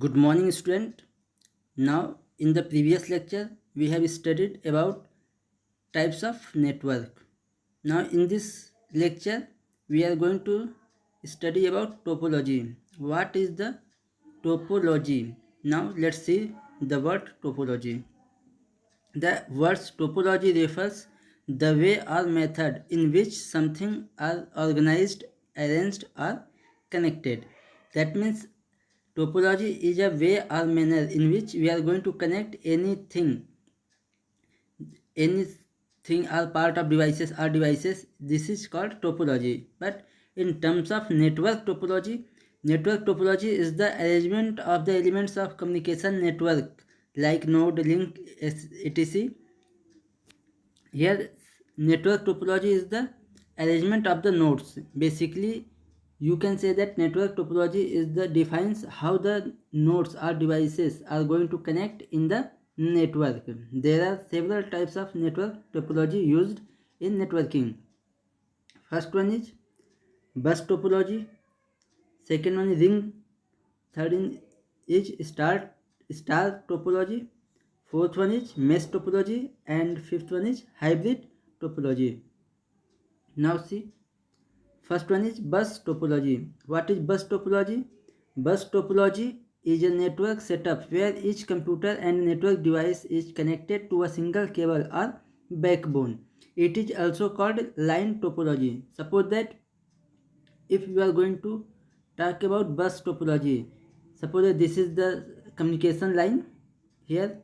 Good morning, student. Now, in the previous lecture, we have studied about types of network. Now, in this lecture, we are going to study about topology. What is the topology? Now, let's see the word topology. The words topology refers the way or method in which something are organized, arranged, or connected. That means topology is a way or manner in which we are going to connect anything or part of devices. This is called topology. But in terms of network topology is the arrangement of the elements of communication network like node, link, etc. Here network topology is the arrangement of the nodes. Basically, you can say that network topology is the defines how the nodes or devices are going to connect in the network. There are several types of network topology used in networking. First one is bus topology, second one is ring, third is star topology, fourth one is mesh topology, and fifth one is hybrid topology. Now see, first one is bus topology. What is bus topology? Bus topology is a network setup where each computer and network device is connected to a single cable or backbone. It is also called line topology. Suppose that if you are going to talk about bus topology, suppose that this is the communication line. Here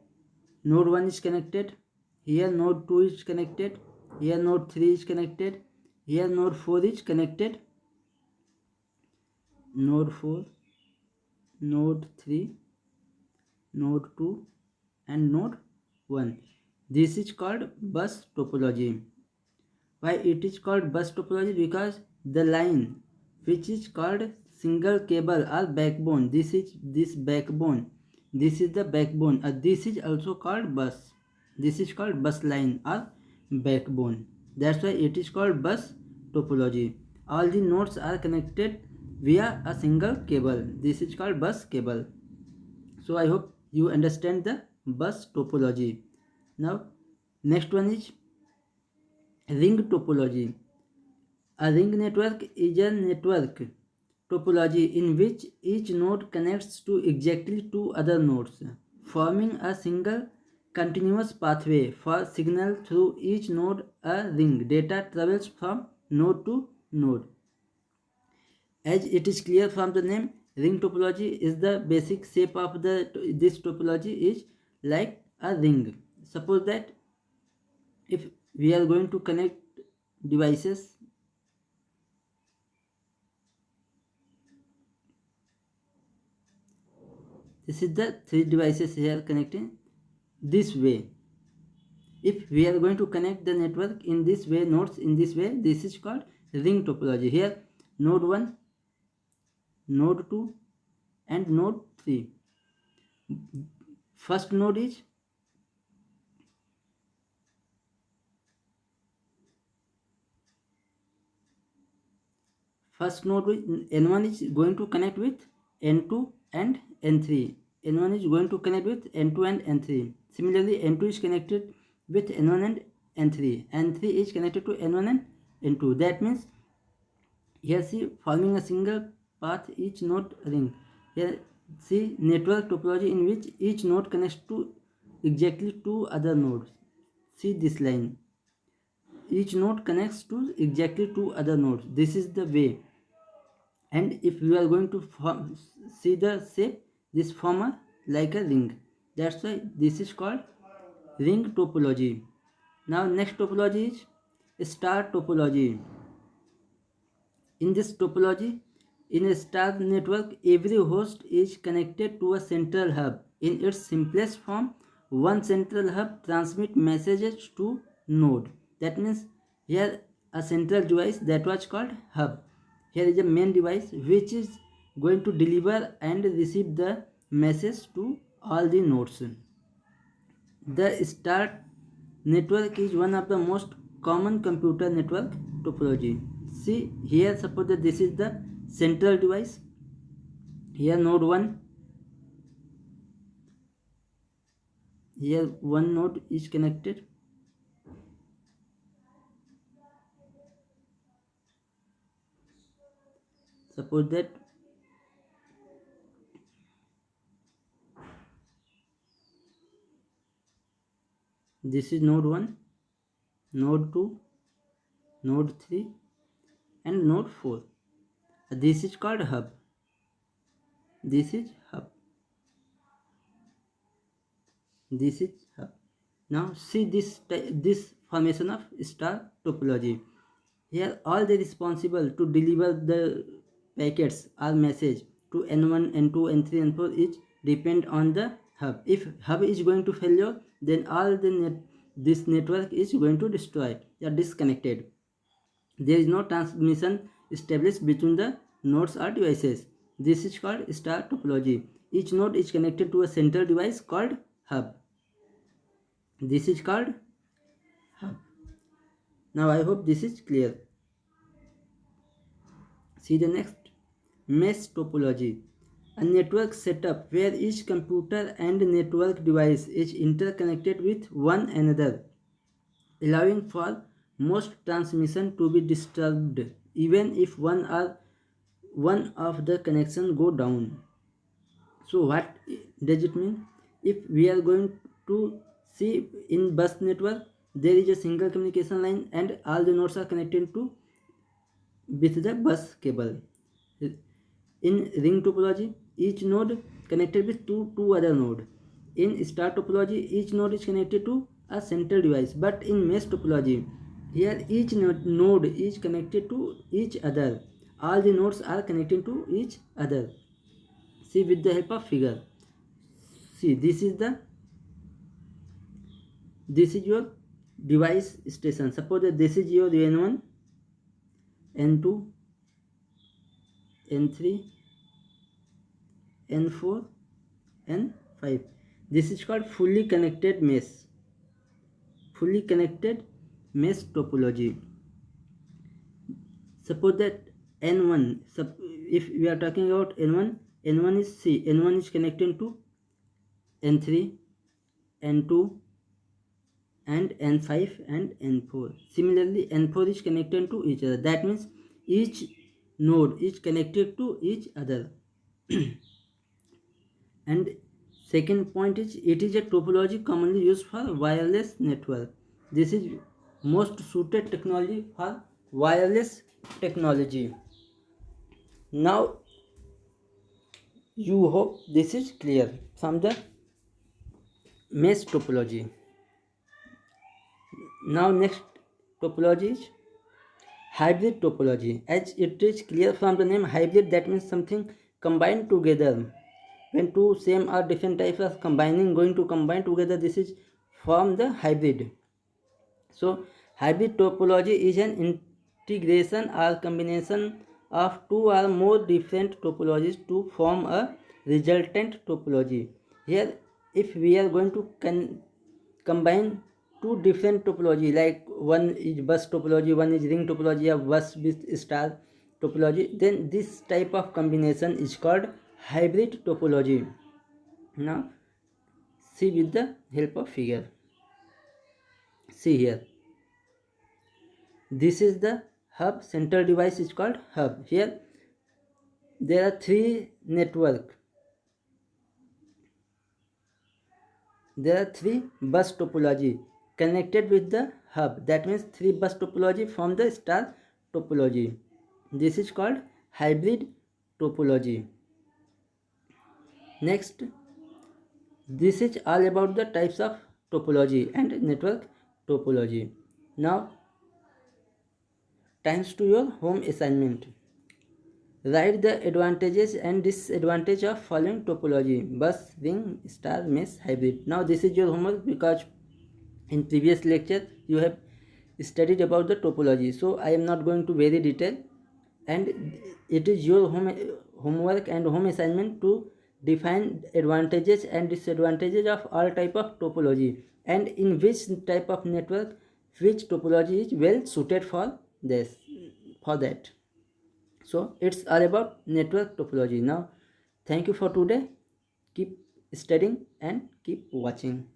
node 1 is connected, here node 2 is connected, here node 3 is connected, here node 4 is connected, node 4, node 3, node 2, and node 1. This is called bus topology. Why it is called bus topology? Because the line which is called single cable or backbone, this is the backbone. This is also called bus. This is called bus line or backbone. That's why it is called bus topology. All the nodes are connected via a single cable. This is called bus cable. So I hope you understand the bus topology. Now next one is ring topology. A ring network is a network topology in which each node connects to exactly two other nodes, forming a single continuous pathway for signal through each node. A ring data travels from node to node. As it is clear from the name, ring topology is the basic shape of this topology is like a ring. Suppose that if we are going to connect devices, this is the three devices here connecting this way. If we are going to connect the network in this way, nodes in this way, this is called ring topology. Here node 1, node 2, and node 3. First node is N1 is going to connect with N2 and N3. N1 is going to connect with N2 and N3. Similarly, N2 is connected with N1 and N3. N3 is connected to N1 and N2. That means here see forming a single path each node ring. Here see network topology in which each node connects to exactly two other nodes. See this line. Each node connects to exactly two other nodes. This is the way. And if we are going to see the shape, this form like a ring. That's why this is called ring topology. Now next topology is star topology. In this topology, in a star network, every host is connected to a central hub. In its simplest form, one central hub transmits messages to node. That means here a central device that was called hub. Here is a main device which is going to deliver and receive the message to all the nodes. The star network is one of the most common computer network topology. See here, suppose that this is the central device. Here node 1, here one node is connected. Suppose that this is node 1, node 2, node 3 and node 4. This is called hub. This is hub. This is hub. Now see this formation of star topology. Here all the responsible to deliver the packets or message to n1, n2, n3, n4 is depend on the hub. If hub is going to failure, then all this network is going to destroy or disconnected. There is no transmission established between the nodes or devices. This is called star topology. Each node is connected to a central device called hub. This is called hub. Now I hope this is clear. See the next. Mesh topology. A network setup where each computer and network device is interconnected with one another, allowing for most transmission to be disturbed even if one of the connection go down. So what does it mean? If we are going to see in bus network, there is a single communication line and all the nodes are connected to with the bus cable. In ring topology, each node connected with two other node. In star topology, each node is connected to a central device. But in mesh topology, here each node is connected to each other. All the nodes are connected to each other. See with the help of figure. See this is your device station. Suppose that this is your n1, n2, n3, n4, n5. This is called fully connected mesh. Fully connected mesh topology. Suppose that n1, if we are talking about n1 is C. n1 is connected to n3, n2 and n5 and n4. Similarly, n4 is connected to each other. That means each node is connected to each other. And second point is, it is a topology commonly used for wireless network. This is most suited technology for wireless technology. Now you hope this is clear from the mesh topology. Now next topology is hybrid topology. As it is clear from the name hybrid, that means something combined together. When two same or different types of going to combine together, this is form the hybrid. So hybrid topology is an integration or combination of two or more different topologies to form a resultant topology. Here if we are going to combine two different topology, like one is bus topology, one is ring topology, or bus with star topology, then this type of combination is called hybrid topology. Now see with the help of figure. See here, this is the hub. Central device is called hub. Here there are three bus topology connected with the hub. That means three bus topology from the star topology. This is called hybrid topology. Next, this is all about the types of topology and network topology. Now times to your home assignment. Write the advantages and disadvantages of following topology: bus, ring, star, mesh, hybrid. Now this is your homework, because in previous lecture you have studied about the topology, so I am not going to very detail, and it is your homework and home assignment to define advantages and disadvantages of all type of topology, and in which type of network which topology is well suited for that. So it's all about network topology. Now thank you for today. Keep studying and keep watching.